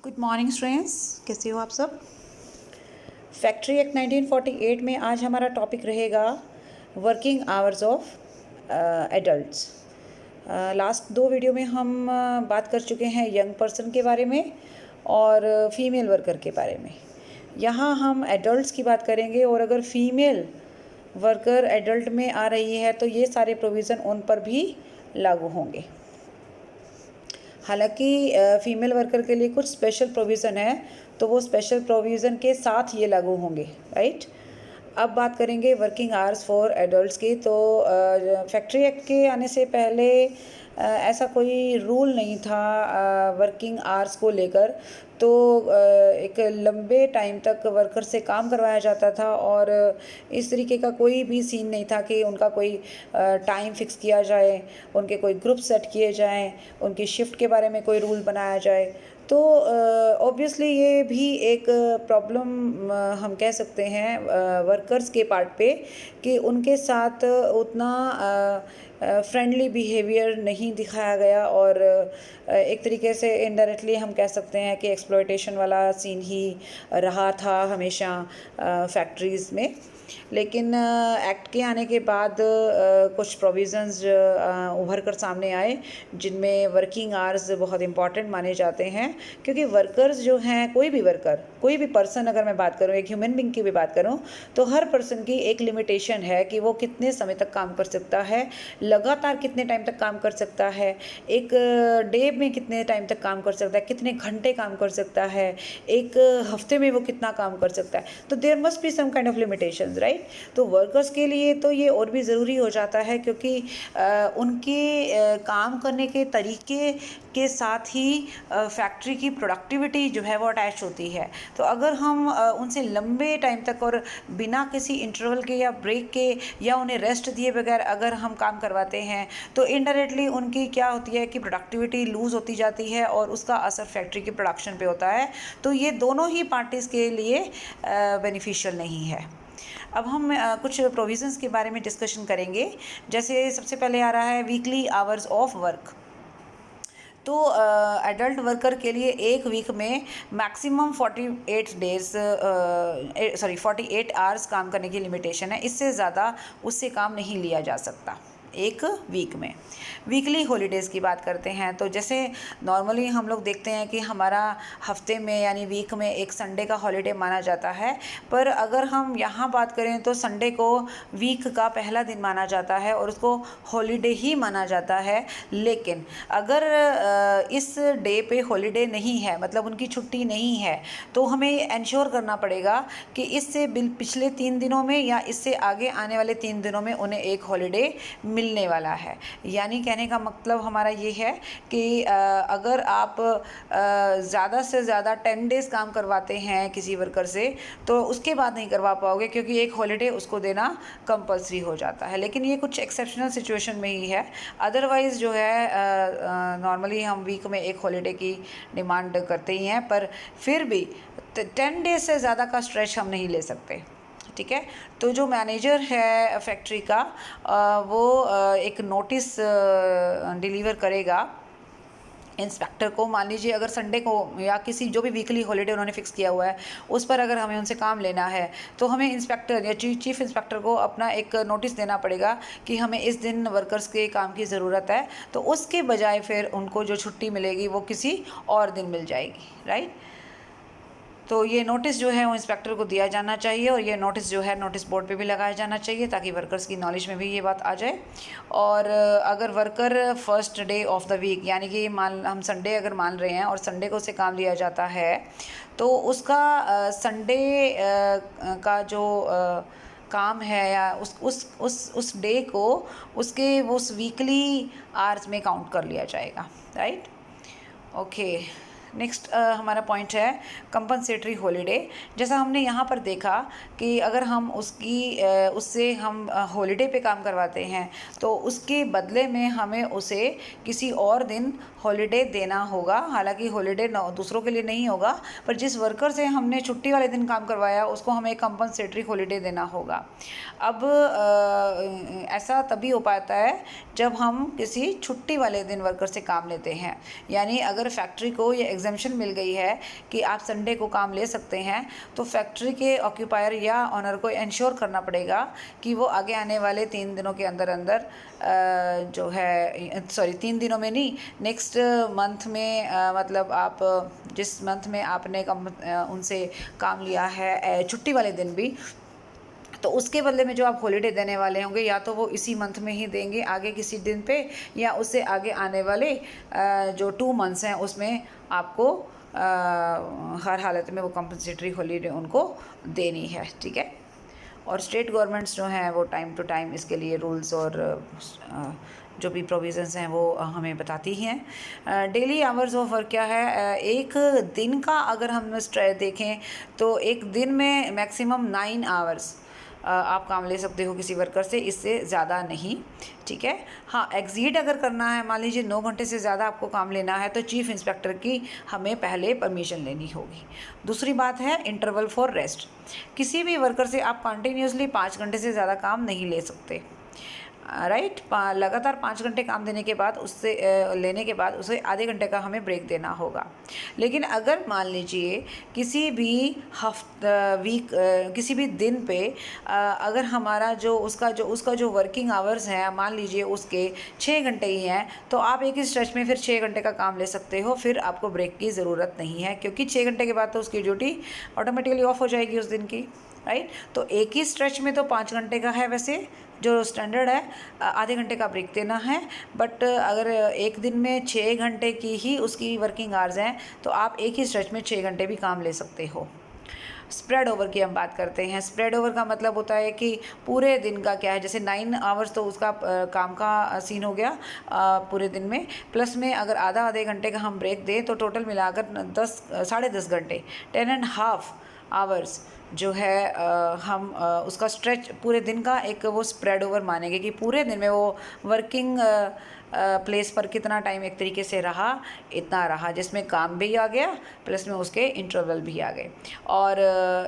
Good morning students, कैसे हो आप सब। फैक्ट्री एक्ट 1948 में आज हमारा टॉपिक रहेगा working hours of adults. Last दो वीडियो में हम बात कर चुके हैं यंग पर्सन के बारे में और फीमेल वर्कर के बारे में। यहाँ हम एडल्ट्स की बात करेंगे और अगर फीमेल वर्कर एडल्ट में आ रही है तो ये सारे प्रोविज़न उन पर भी लागू होंगे। हालांकि फीमेल वर्कर के लिए कुछ स्पेशल प्रोविज़न है, तो वो स्पेशल प्रोविज़न के साथ ये लागू होंगे, राइट। अब बात करेंगे वर्किंग आवर्स फॉर एडल्ट्स की। तो फैक्ट्री एक्ट के आने से पहले ऐसा कोई रूल नहीं था वर्किंग आवर्स को लेकर। तो एक लंबे टाइम तक वर्कर से काम करवाया जाता था और इस तरीके का कोई भी सीन नहीं था कि उनका कोई टाइम फिक्स किया जाए, उनके कोई ग्रुप सेट किए जाएं, उनकी शिफ्ट के बारे में कोई रूल बनाया जाए। तो ऑब्वियसली ये भी एक प्रॉब्लम हम कह सकते हैं वर्कर्स के पार्ट पे कि उनके साथ उतना फ्रेंडली बिहेवियर नहीं दिखाया गया और एक तरीके से इनडायरेक्टली हम कह सकते हैं कि एक्सप्लॉयटेशन वाला सीन ही रहा था हमेशा फैक्ट्रीज़ में। लेकिन एक्ट के आने के बाद कुछ प्रोविज़न्स उभर कर सामने आए जिनमें वर्किंग आवर्स बहुत इम्पॉर्टेंट माने जाते हैं, क्योंकि वर्कर्स जो हैं, कोई भी वर्कर, कोई भी पर्सन, अगर मैं बात करूँ एक ह्यूमन बीइंग की भी बात करूँ, तो हर पर्सन की एक लिमिटेशन है कि वो कितने समय तक काम कर सकता है, लगातार कितने टाइम तक काम कर सकता है, एक डे में कितने टाइम तक काम कर सकता है, कितने घंटे काम कर सकता है, एक हफ्ते में वो कितना काम कर सकता है। तो there must be some kind of limitations, right. तो वर्कर्स के लिए तो ये और भी ज़रूरी हो जाता है, क्योंकि उनके काम करने के तरीके के साथ ही फैक्ट्री की प्रोडक्टिविटी जो है वो अटैच होती है। तो अगर हम उनसे लंबे टाइम तक और बिना किसी इंटरवल के या ब्रेक के या उन्हें रेस्ट दिए बगैर अगर हम काम करवाते हैं तो इनडायरेक्टली उनकी क्या होती है कि प्रोडक्टिविटी लूज़ होती जाती है और उसका असर फैक्ट्री के प्रोडक्शन पे होता है। तो ये दोनों ही पार्टीज़ के लिए बेनिफिशियल नहीं है। अब हम कुछ प्रोविज़न्स के बारे में डिस्कशन करेंगे। जैसे सबसे पहले आ रहा है वीकली आवर्स ऑफ वर्क। तो एडल्ट वर्कर के लिए एक वीक में मैक्सिमम 48 आवर्स काम करने की लिमिटेशन है। इससे ज़्यादा उससे काम नहीं लिया जा सकता एक वीक में। वीकली हॉलीडेज़ की बात करते हैं तो जैसे नॉर्मली हम लोग देखते हैं कि हमारा हफ्ते में यानी वीक में एक संडे का हॉलीडे माना जाता है, पर अगर हम यहाँ बात करें तो संडे को वीक का पहला दिन माना जाता है और उसको हॉलीडे ही माना जाता है। लेकिन अगर इस डे पे हॉलीडे नहीं है, मतलब उनकी छुट्टी नहीं है, तो हमें इंश्योर करना पड़ेगा कि इससे पिछले 3 दिनों में या इससे आगे आने वाले 3 दिनों में उन्हें एक हॉलीडे मिलने वाला है। यानी कहने का मतलब हमारा ये है कि अगर आप ज़्यादा से ज़्यादा 10 डेज़ काम करवाते हैं किसी वर्कर से तो उसके बाद नहीं करवा पाओगे, क्योंकि एक हॉलीडे उसको देना कंपलसरी हो जाता है। लेकिन ये कुछ एक्सेप्शनल सिचुएशन में ही है। अदरवाइज़ जो है नॉर्मली हम वीक में एक हॉलीडे की डिमांड करते ही हैं, पर फिर भी 10 डेज से ज़्यादा का स्ट्रेच हम नहीं ले सकते, ठीक है। तो जो मैनेजर है फैक्ट्री का वो एक नोटिस डिलीवर करेगा इंस्पेक्टर को। मान लीजिए अगर संडे को या किसी जो भी वीकली हॉलीडे उन्होंने फिक्स किया हुआ है उस पर अगर हमें उनसे काम लेना है तो हमें इंस्पेक्टर या चीफ इंस्पेक्टर को अपना एक नोटिस देना पड़ेगा कि हमें इस दिन वर्कर्स के काम की ज़रूरत है। तो उसके बजाय फिर उनको जो छुट्टी मिलेगी वो किसी और दिन मिल जाएगी, राइट। तो ये नोटिस जो है वो इंस्पेक्टर को दिया जाना चाहिए और ये नोटिस जो है नोटिस बोर्ड पे भी लगाया जाना चाहिए ताकि वर्कर्स की नॉलेज में भी ये बात आ जाए। और अगर worker first day of the week, यानी कि हम संडे अगर मान रहे हैं और संडे को उसे काम दिया जाता है तो उसका संडे का जो काम है या उस डे को उसके उस वीकली आवर्स में काउंट कर लिया जाएगा, राइट। ओके, नेक्स्ट हमारा पॉइंट है कंपनसेटरी हॉलीडे। जैसा हमने यहाँ पर देखा कि अगर हम उससे हम हॉलीडे पे काम करवाते हैं तो उसके बदले में हमें उसे किसी और दिन हॉलीडे देना होगा। हालांकि हॉलीडे दूसरों के लिए नहीं होगा, पर जिस वर्कर से हमने छुट्टी वाले दिन काम करवाया उसको हमें कंपनसेटरी हॉलीडे देना होगा। अब ऐसा तभी हो पाता है जब हम किसी छुट्टी वाले दिन वर्कर से काम लेते हैं। यानी अगर फैक्ट्री को ये एग्जाम्पशन मिल गई है कि आप संडे को काम ले सकते हैं, तो फैक्ट्री के ऑक्यूपायर या ऑनर को इंश्योर करना पड़ेगा कि वो आगे आने वाले 3 दिनों के अंदर अंदर जो है 3 दिनों में नहीं, नेक्स्ट मंथ में मतलब आप जिस मंथ में आपने उनसे काम लिया है छुट्टी वाले दिन भी, तो उसके बदले में जो आप हॉलीडे देने वाले होंगे या तो वो इसी मंथ में ही देंगे आगे किसी दिन पे, या उससे आगे आने वाले जो 2 मंथ्स हैं उसमें आपको हर हालत में वो कंपनसेटरी हॉलीडे उनको देनी है। ठीक है। और स्टेट गवर्नमेंट्स जो हैं वो टाइम टू टाइम इसके लिए रूल्स और जो भी प्रोविज़न्स हैं वो हमें बताती हैं। डेली आवर्स ऑफ वर्क क्या है, एक दिन का अगर हम देखें तो एक दिन में मैक्सिमम 9 आवर्स आप काम ले सकते हो किसी वर्कर से, इससे ज़्यादा नहीं। ठीक है। हाँ, एग्जीड अगर करना है, मान लीजिए 9 घंटे से ज़्यादा आपको काम लेना है, तो चीफ़ इंस्पेक्टर की हमें पहले परमिशन लेनी होगी। दूसरी बात है इंटरवल फॉर रेस्ट। किसी भी वर्कर से आप कंटिन्यूसली 5 घंटे से ज़्यादा काम नहीं ले सकते। राइट। लगातार 5 घंटे काम देने के बाद उससे लेने के बाद उसे आधे घंटे का हमें ब्रेक देना होगा। लेकिन अगर मान लीजिए किसी भी किसी भी दिन पे अगर हमारा जो उसका जो वर्किंग आवर्स है, मान लीजिए उसके 6 घंटे ही हैं, तो आप एक ही स्ट्रेच में फिर 6 घंटे का काम ले सकते हो, फिर आपको ब्रेक की ज़रूरत नहीं है, क्योंकि 6 घंटे के बाद तो उसकी ड्यूटी ऑटोमेटिकली ऑफ हो जाएगी उस दिन की। राइट। तो एक ही स्ट्रेच में तो 5 घंटे का है वैसे जो स्टैंडर्ड है, आधे घंटे का ब्रेक देना है। बट अगर एक दिन में 6 घंटे की ही उसकी वर्किंग आवर्स हैं, तो आप एक ही स्ट्रेच में 6 घंटे भी काम ले सकते हो। स्प्रेड ओवर की हम बात करते हैं। स्प्रेड ओवर का मतलब होता है कि पूरे दिन का क्या है, जैसे 9 आवर्स तो उसका काम का सीन हो गया पूरे दिन में, प्लस में अगर आधे घंटे का हम ब्रेक दें तो टोटल मिलाकर 10 10.5 घंटे 10.5 आवर्स जो है हम उसका स्ट्रेच पूरे दिन का एक वो स्प्रेड ओवर मानेंगे कि पूरे दिन में वो वर्किंग प्लेस पर कितना टाइम एक तरीके से रहा, इतना रहा, जिसमें काम भी आ गया प्लस में उसके इंटरवल भी आ गए। और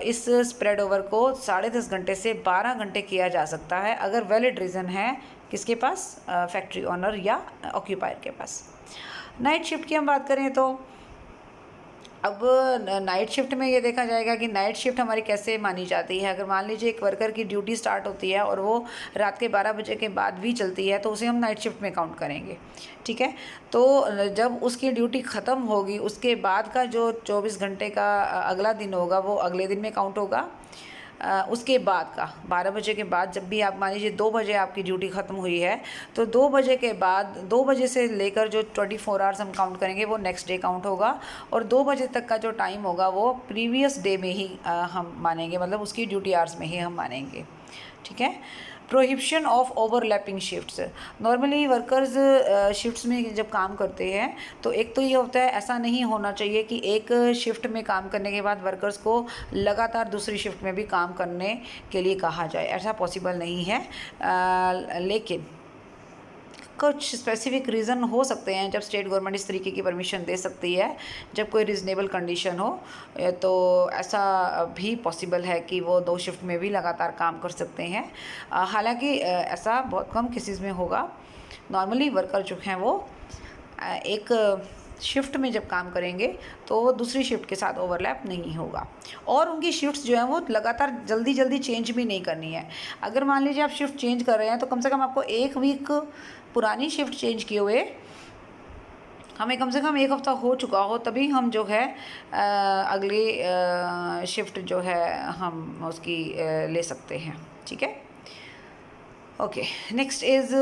इस स्प्रेड ओवर को 10.5 घंटे से 12 घंटे किया जा सकता है अगर वैलिड रीज़न है किसके पास, फैक्ट्री ओनर या ऑक्यूपायर के पास। नाइट शिफ्ट की हम बात करें तो अब नाइट शिफ्ट में ये देखा जाएगा कि नाइट शिफ्ट हमारी कैसे मानी जाती है। अगर मान लीजिए एक वर्कर की ड्यूटी स्टार्ट होती है और वो रात के 12 बजे के बाद भी चलती है, तो उसे हम नाइट शिफ्ट में काउंट करेंगे। ठीक है। तो जब उसकी ड्यूटी ख़त्म होगी उसके बाद का जो 24 घंटे का अगला दिन होगा वो अगले दिन में काउंट होगा। उसके बाद का 12 बजे के बाद जब भी आप मान लीजिए 2 बजे आपकी ड्यूटी ख़त्म हुई है, तो 2 बजे के बाद 2 बजे से लेकर जो 24 आवर्स हम काउंट करेंगे वो नेक्स्ट डे काउंट होगा, और 2 बजे तक का जो टाइम होगा वो प्रीवियस डे में ही हम मानेंगे, मतलब उसकी ड्यूटी आवर्स में ही हम मानेंगे। ठीक है। Prohibition of overlapping shifts. Normally workers shifts में जब काम करते हैं तो एक तो ये होता है, ऐसा नहीं होना चाहिए कि एक शिफ्ट में काम करने के बाद वर्कर्स को लगातार दूसरी शिफ्ट में भी काम करने के लिए कहा जाए, ऐसा पॉसिबल नहीं है। लेकिन कुछ स्पेसिफिक रीज़न हो सकते हैं जब स्टेट गवर्नमेंट इस तरीके की परमिशन दे सकती है, जब कोई रीज़नेबल कंडीशन हो, तो ऐसा भी पॉसिबल है कि वो 2 शिफ्ट में भी लगातार काम कर सकते हैं। हालांकि ऐसा बहुत कम केसेस में होगा। नॉर्मली वर्कर जो हैं वो एक शिफ्ट में जब काम करेंगे तो वो दूसरी शिफ्ट के साथ ओवरलैप नहीं होगा, और उनकी शिफ्ट्स जो हैं वो लगातार जल्दी जल्दी चेंज भी नहीं करनी है। अगर मान लीजिए आप शिफ्ट चेंज कर रहे हैं तो कम से कम आपको 1 वीक पुरानी शिफ्ट चेंज किए हुए हमें कम से कम 1 हफ़्ता हो चुका हो, तभी हम जो है अगली शिफ्ट जो है हम उसकी ले सकते हैं। ठीक है। Okay. Next is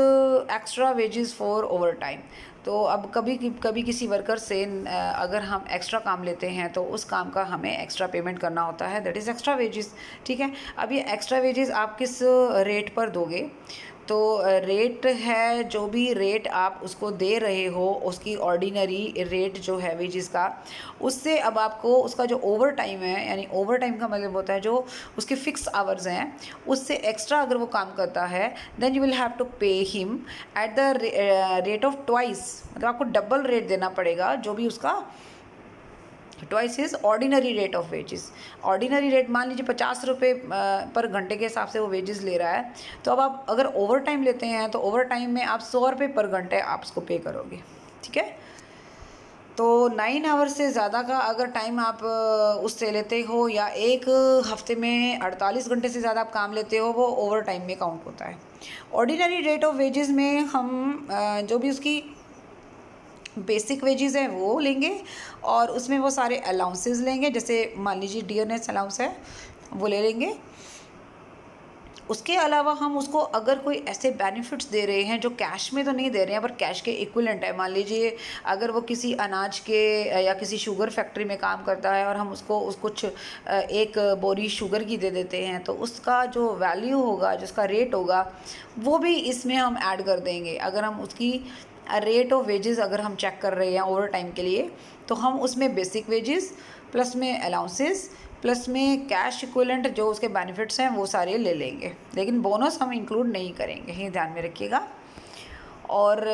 extra wages for over time. तो अब कभी किसी वर्कर से अगर हम एक्स्ट्रा काम लेते हैं तो उस काम का हमें एक्स्ट्रा पेमेंट करना होता है, दैट इज़ एक्स्ट्रा वेजेस। ठीक है। अब ये एक्स्ट्रा वेजेस आप किस रेट पर दोगे, तो रेट है जो भी रेट आप उसको दे रहे हो उसकी ऑर्डिनरी रेट जो है वेजेस का, उससे अब आपको उसका जो ओवर टाइम है, यानी ओवर टाइम का मतलब होता है जो उसके फिक्स आवर्स हैं, उससे एक्स्ट्रा अगर वो काम करता है then you will have to pay him at the rate of twice, मतलब आपको डबल रेट देना पड़ेगा जो भी उसका twice is ordinary rate of wages. Ordinary rate मान लीजिए 50 रुपये पर घंटे के हिसाब से वो वेजेस ले रहा है, तो अब आप अगर ओवर टाइम लेते हैं तो ओवर टाइम में आप 100 रुपये पर घंटे आप उसको पे करोगे। ठीक है। तो 9 आवर से ज़्यादा का अगर टाइम आप उससे लेते हो या एक हफ्ते में 48 घंटे से ज़्यादा आप काम लेते हो, वो ओवर टाइम में काउंट होता है। ऑर्डिनरी रेट ऑफ वेजेस में हम जो भी उसकी बेसिक वेजेस हैं वो लेंगे और उसमें वो सारे अलाउंसेस लेंगे, जैसे मान लीजिए डियरनेस अलाउंस है वो ले लेंगे। उसके अलावा हम उसको अगर कोई ऐसे बेनिफिट्स दे रहे हैं जो कैश में तो नहीं दे रहे हैं पर कैश के इक्विवेलेंट है, मान लीजिए अगर वो किसी अनाज के या किसी शुगर फैक्ट्री में काम करता है और हम उसको कुछ एक बोरी शुगर की दे देते हैं, तो उसका जो वैल्यू होगा, जिसका रेट होगा, वो भी इसमें हम ऐड कर देंगे। अगर हम उसकी रेट ऑफ वेजेस अगर हम चेक कर रहे हैं ओवर टाइम के लिए, तो हम उसमें बेसिक वेजेस प्लस में अलाउंसेस प्लस में कैश इक्विवेलेंट जो उसके बेनिफिट्स हैं वो सारे ले लेंगे, लेकिन बोनस हम इंक्लूड नहीं करेंगे, ये ध्यान में रखिएगा। और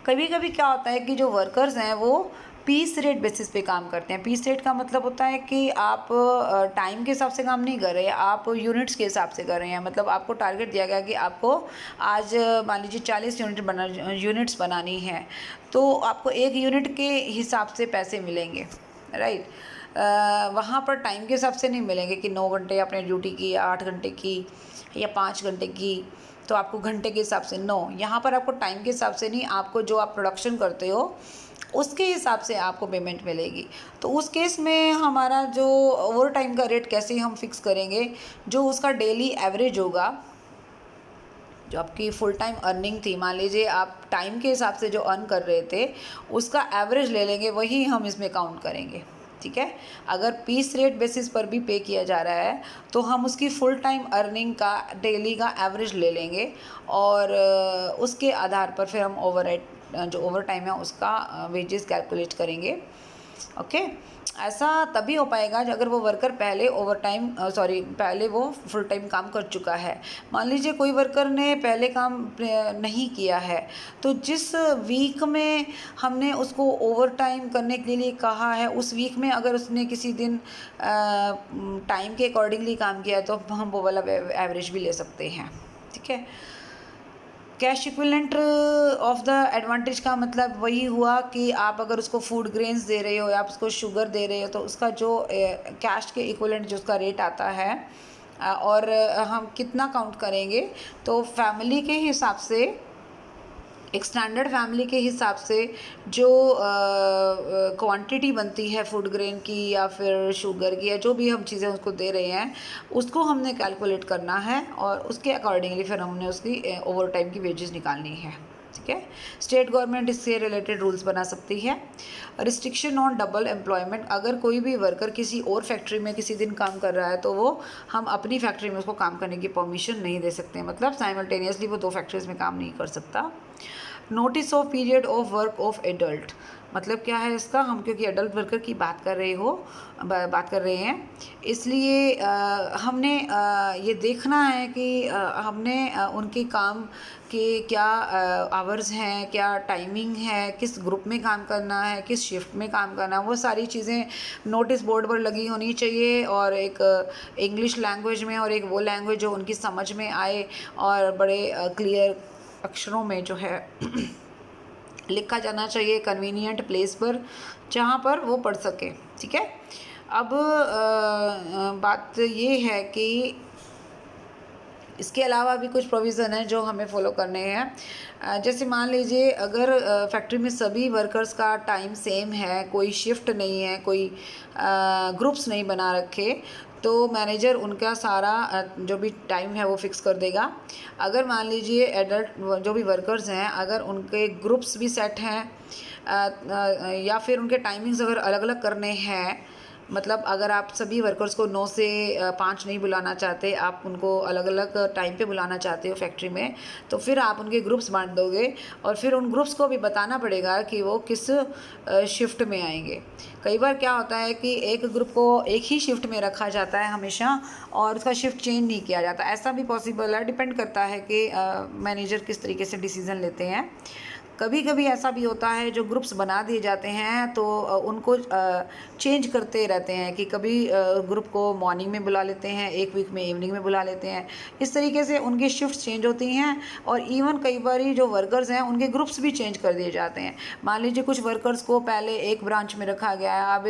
कभी कभी क्या होता है कि जो वर्कर्स हैं वो पीस रेट बेसिस पे काम करते हैं। पीस रेट का मतलब होता है कि आप टाइम के हिसाब से काम नहीं कर रहे, आप यूनिट्स के हिसाब से कर रहे हैं। मतलब आपको टारगेट दिया गया कि आपको आज मान लीजिए 40 यूनिट्स बनानी है, तो आपको एक यूनिट के हिसाब से पैसे मिलेंगे, राइट। वहाँ पर टाइम के हिसाब से नहीं मिलेंगे कि 9 घंटे आपने ड्यूटी की या 8 घंटे की या 5 घंटे की, तो आपको घंटे के हिसाब से नो, यहाँ पर आपको टाइम के हिसाब से नहीं, आपको जो आप प्रोडक्शन करते हो उसके हिसाब से आपको पेमेंट मिलेगी। तो उस केस में हमारा जो ओवर टाइम का रेट कैसे हम फिक्स करेंगे, जो उसका डेली एवरेज होगा, जो आपकी फुल टाइम अर्निंग थी, मान लीजिए आप टाइम के हिसाब से जो अर्न कर रहे थे उसका एवरेज ले लेंगे, वही हम इसमें काउंट करेंगे, ठीक है। अगर पीस रेट बेसिस पर भी पे किया जा रहा है तो हम उसकी फुल टाइम अर्निंग का डेली का एवरेज ले लेंगे और उसके आधार पर फिर हम जो ओवर टाइम है उसका वेजेस कैलकुलेट करेंगे, ओके। ऐसा तभी हो पाएगा अगर वो वर्कर पहले पहले वो फुल टाइम काम कर चुका है। मान लीजिए कोई वर्कर ने पहले काम नहीं किया है, तो जिस वीक में हमने उसको ओवर टाइम करने के लिए कहा है, उस वीक में अगर उसने किसी दिन टाइम के अकॉर्डिंगली काम किया तो हम वो वाला एवरेज भी ले सकते हैं, ठीक है। Cash equivalent of the advantage का मतलब वही हुआ कि आप अगर उसको फूड ग्रेन्स दे रहे हो या आप उसको शुगर दे रहे हो, तो उसका जो कैश के इक्विवेलेंट जो उसका रेट आता है और हम कितना काउंट करेंगे, तो फैमिली के हिसाब से, एक स्टैंडर्ड फैमिली के हिसाब से जो क्वांटिटी बनती है फूड ग्रेन की या फिर शुगर की या जो भी हम चीज़ें उसको दे रहे हैं, उसको हमने कैलकुलेट करना है और उसके अकॉर्डिंगली फिर हमने उसकी ओवर टाइम की वेजेस निकालनी है, ठीक है। स्टेट गवर्नमेंट इससे रिलेटेड रूल्स बना सकती है। रिस्ट्रिक्शन ऑन डबल एम्प्लॉयमेंट, अगर कोई भी वर्कर किसी और फैक्ट्री में किसी दिन काम कर रहा है तो वो हम अपनी फैक्ट्री में उसको काम करने की परमिशन नहीं दे सकते, मतलब साइमल्टेनियसली वो 2 फैक्ट्रीज में काम नहीं कर सकता। Notice of period of work of adult, मतलब क्या है इसका, हम क्योंकि एडल्ट वर्कर की बात कर रहे हैं, इसलिए हमने ये देखना है कि हमने उनके काम के क्या आवर्स हैं, क्या टाइमिंग है, किस ग्रुप में काम करना है, किस शिफ्ट में काम करना है, वो सारी चीज़ें नोटिस बोर्ड पर लगी होनी चाहिए और एक इंग्लिश लैंग्वेज में और एक वो लैंग्वेज जो उनकी समझ में आए और बड़े क्लियर अक्षरों में जो है लिखा जाना चाहिए कन्वीनियंट प्लेस पर जहाँ पर वो पढ़ सके, ठीक है। अब बात ये है कि इसके अलावा भी कुछ प्रोविज़न है जो हमें फॉलो करने हैं। जैसे मान लीजिए अगर फैक्ट्री में सभी वर्कर्स का टाइम सेम है, कोई शिफ्ट नहीं है, कोई ग्रुप्स नहीं बना रखे, तो मैनेजर उनका सारा जो भी टाइम है वो फिक्स कर देगा। अगर मान लीजिए एडल्ट जो भी वर्कर्स हैं, अगर उनके ग्रुप्स भी सेट हैं या फिर उनके टाइमिंग्स अगर अलग अलग करने हैं, मतलब अगर आप सभी वर्कर्स को 9 से 5 नहीं बुलाना चाहते, आप उनको अलग अलग टाइम पे बुलाना चाहते हो फैक्ट्री में, तो फिर आप उनके ग्रुप्स बांट दोगे और फिर उन ग्रुप्स को भी बताना पड़ेगा कि वो किस शिफ्ट में आएंगे। कई बार क्या होता है कि एक ग्रुप को एक ही शिफ्ट में रखा जाता है हमेशा और उसका शिफ्ट चेंज नहीं किया जाता, ऐसा भी पॉसिबल है, डिपेंड करता है कि मैनेजर किस तरीके से डिसीज़न लेते हैं। कभी कभी ऐसा भी होता है जो ग्रुप्स बना दिए जाते हैं तो उनको चेंज करते रहते हैं कि कभी ग्रुप को मॉर्निंग में बुला लेते हैं, एक वीक में इवनिंग में बुला लेते हैं। इस तरीके से उनकी शिफ्ट चेंज होती हैं और इवन कई बार जो वर्कर्स हैं उनके ग्रुप्स भी चेंज कर दिए जाते हैं। मान लीजिए कुछ वर्कर्स को पहले एक ब्रांच में रखा गया है, अब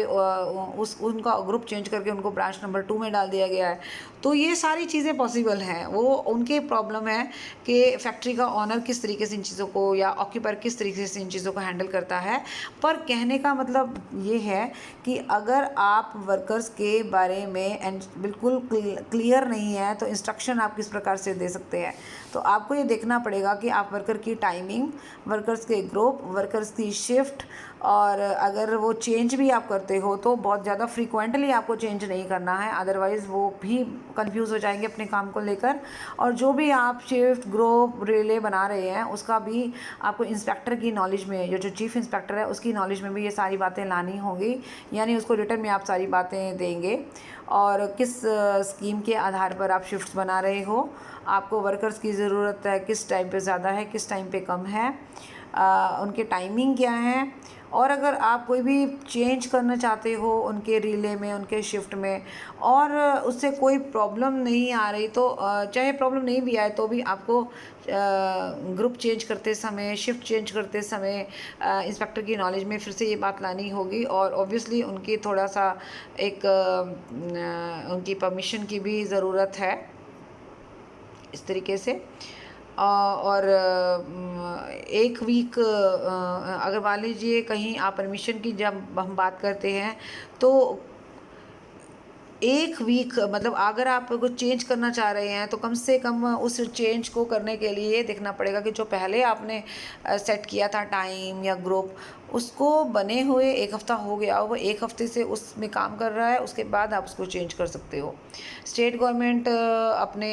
उनका ग्रुप चेंज करके उनको ब्रांच नंबर 2 में डाल दिया गया है। तो ये सारी चीज़ें पॉसिबल हैं। वो उनके प्रॉब्लम है कि फैक्ट्री का ऑनर किस तरीके से इन चीज़ों को या ऑक्यूपर किस तरीके से इन चीज़ों को हैंडल करता है। पर कहने का मतलब ये है कि अगर आप वर्कर्स के बारे में बिल्कुल क्लियर नहीं है तो इंस्ट्रक्शन आप किस प्रकार से दे सकते हैं। तो आपको ये देखना पड़ेगा कि आप वर्कर की टाइमिंग, वर्कर्स के ग्रुप, वर्कर्स की शिफ्ट, और अगर वो चेंज भी आप करते हो तो बहुत ज़्यादा फ्रीक्वेंटली आपको चेंज नहीं करना है, अदरवाइज़ वो भी कंफ्यूज हो जाएंगे अपने काम को लेकर। और जो भी आप शिफ्ट, ग्रुप, रिले बना रहे हैं उसका भी आपको इंस्पेक्टर की नॉलेज में, जो चीफ इंस्पेक्टर है उसकी नॉलेज में भी ये सारी बातें लानी होंगी, यानी उसको रिटर्न में आप सारी बातें देंगे। और किस स्कीम के आधार पर आप शिफ्ट्स बना रहे हो, आपको वर्कर्स की ज़रूरत है, किस टाइम पे ज़्यादा है, किस टाइम पे कम है, उनके टाइमिंग क्या है। और अगर आप कोई भी चेंज करना चाहते हो उनके रिले में, उनके शिफ्ट में, और उससे कोई प्रॉब्लम नहीं आ रही तो चाहे प्रॉब्लम नहीं भी आए तो भी आपको ग्रुप चेंज करते समय, शिफ्ट चेंज करते समय इंस्पेक्टर की नॉलेज में फिर से ये बात लानी होगी। और ऑब्वियसली उनकी थोड़ा सा एक उनकी परमिशन की भी ज़रूरत है इस तरीके से। और एक वीक अगर मान लीजिए कहीं आप परमिशन की जब हम बात करते हैं तो एक वीक मतलब अगर आप कुछ चेंज करना चाह रहे हैं तो कम से कम उस चेंज को करने के लिए देखना पड़ेगा कि जो पहले आपने सेट किया था टाइम या ग्रुप, उसको बने हुए एक हफ़्ता हो गया, वो एक हफ़्ते से उसमें काम कर रहा है, उसके बाद आप उसको चेंज कर सकते हो। स्टेट गवर्नमेंट अपने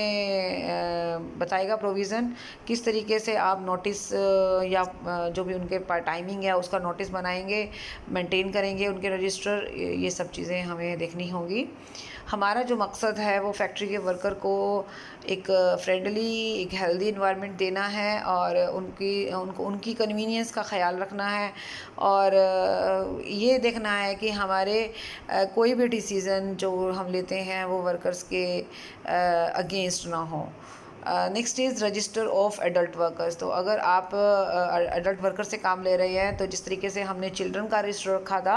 बताएगा प्रोविज़न किस तरीके से आप नोटिस या जो भी उनके टाइमिंग है उसका नोटिस बनाएंगे, मेंटेन करेंगे उनके रजिस्टर, ये सब चीज़ें हमें देखनी होंगी। हमारा जो मकसद है वो फैक्ट्री के वर्कर को एक फ्रेंडली, एक हेल्दी इन्वायरमेंट देना है और उनकी कन्वीनियंस का ख्याल रखना है। और ये देखना है कि हमारे कोई भी डिसीज़न जो हम लेते हैं वो वर्कर्स के अगेंस्ट ना हो। Next is register of adult workers. तो अगर आप एडल्ट वर्कर से काम ले रहे हैं तो जिस तरीके से हमने चिल्ड्रन का रजिस्टर रखा था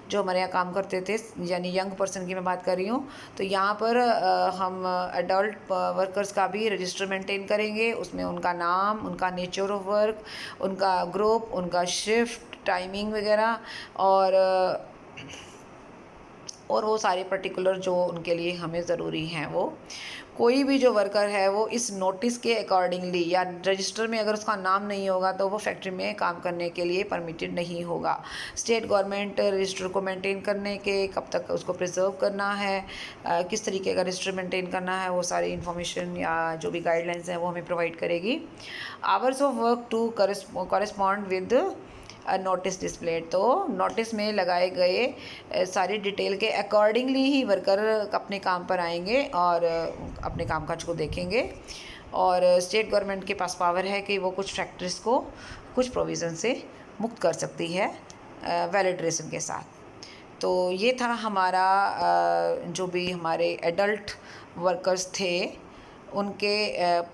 जो हमारे यहाँ काम करते थे, यानी यंग पर्सन की मैं बात कर रही हूँ, तो यहाँ पर हम एडल्ट वर्कर्स का भी रजिस्टर मेंटेन करेंगे। उसमें उनका नाम, उनका नेचर ऑफ वर्क, उनका ग्रुप, उनका शिफ्ट टाइमिंग वगैरह, और वो सारे पर्टिकुलर जो उनके लिए हमें ज़रूरी हैं। वो कोई भी जो वर्कर है वो इस नोटिस के अकॉर्डिंगली या रजिस्टर में अगर उसका नाम नहीं होगा तो वो फैक्ट्री में काम करने के लिए परमिटेड नहीं होगा। स्टेट गवर्नमेंट रजिस्टर को मेंटेन करने के, कब तक उसको प्रिजर्व करना है, किस तरीके का रजिस्टर मेंटेन करना है, वो सारी इन्फॉर्मेशन या जो भी गाइडलाइंस हैं वो हमें प्रोवाइड करेगी। Hours of work to correspond with notice display. तो नोटिस में लगाए गए सारी डिटेल के अकॉर्डिंगली ही वर्कर अपने काम पर आएंगे और अपने कामकाज को देखेंगे। और स्टेट गवर्नमेंट के पास पावर है कि वो कुछ फैक्ट्रीज़ को कुछ प्रोविज़न से मुक्त कर सकती है वैलिड रीज़न के साथ। तो ये था हमारा जो भी हमारे एडल्ट वर्कर्स थे उनके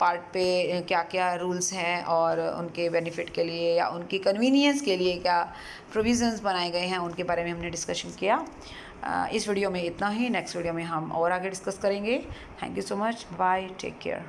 पार्ट पे क्या क्या रूल्स हैं और उनके बेनिफिट के लिए या उनकी कन्वीनियंस के लिए क्या प्रोविज़न्स बनाए गए हैं, उनके बारे में हमने डिस्कशन किया। इस वीडियो में इतना ही। नेक्स्ट वीडियो में हम और आगे डिस्कस करेंगे। Thank you so much. Bye, take care.